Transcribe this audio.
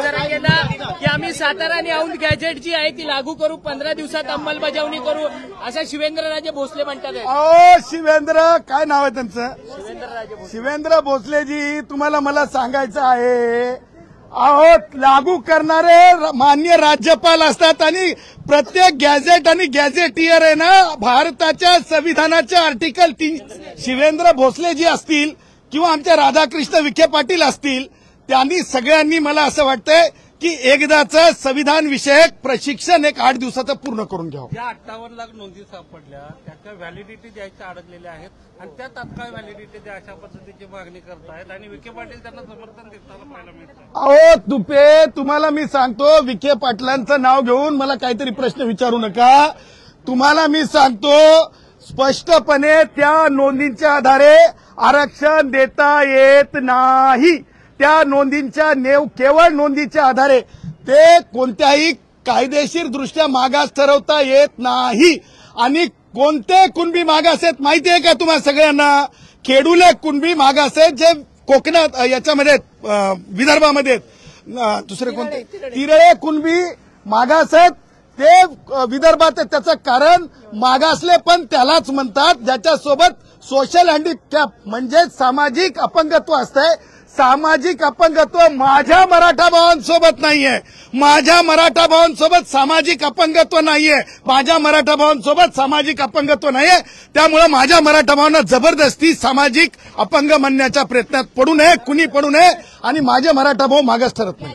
की आम्ही सातारा आणि औंध गॅजेट जी आहे ती लागू करू, 15 दिवसात अंमलबजावणी करू, असं शिवेंद्रराजे भोसले म्हणतात. शिवेंद्र काय नाव आहे त्यांचं? शिवेंद्र भोसलेजी, तुम्हाला मला सांगायचं आहे, लागू करणारे मान्य राज्यपाल असतात आणि प्रत्येक गॅझेट आणि गॅझेटियर आहे ना भारताच्या संविधानाचे आर्टिकल 3 शिवेंद्र भोसलेजी असतील किंवा आमच्या राधाकृष्ण विखे पाटील असतील, त्यांनी सगळ्यांनी मला असं वाटतंय की एकदाचं संविधान विषयक प्रशिक्षण 8 दिवसाचं पूर्ण करून घ्यावं. ज्या 58 लाख नोंदी सापडल्या त्याच्या व्हॅलिडिटी द्यायच्या अडकलेल्या आहेत आणि त्या तात्काळ व्हॅलिडिटी द्या अशा पद्धतीची मागणी करतायत आणि विखे पाटील त्यांना समर्थन देताना पाहायला मिळतं. तुपे, तुम्हाला मी सांगतो, विखे पाटलांचं नाव घेऊन मला काहीतरी प्रश्न विचारू नका. तुम्हाला मी सांगतो स्पष्टपणे त्या नोंदींच्या आधारे आरक्षण देता येत नाही. त्या नोंदींच्या केवळ नोंदीच्या आधारे ते कोणत्याही कायदेशीर दृष्ट्या मागास ठरवता येत नाही. आणि कोणते कुणबी मागास आहेत माहिती आहे का तुम्हाला सगळ्यांना? खेडूले कुणबी मागास आहेत जे कोकणात याच्यामध्ये विदर्भामध्ये, दुसरे कोणते तिरळे कुणबी मागास आहेत ते विदर्भात आहेत. त्याचं कारण मागासले पण त्यालाच म्हणतात ज्याच्यासोबत सोशल हँडिकॅप म्हणजे सामाजिक अपंगत्व असतंय. सामाजिक अपंगत्व माझ्या मराठा भावांसोबत नाहीये, माझ्या मराठा भावांसोबत सामाजिक अपंगत्व नाहीये, माझ्या मराठा भावांसोबत सामाजिक अपंगत्व नाहीये. त्यामुळे माझ्या मराठा भावांना जबरदस्ती सामाजिक अपंग म्हणण्याच्या प्रयत्नात पडू नये, कुणी पडू नये आणि माझे मराठा भाऊ मागास ठरत नाही.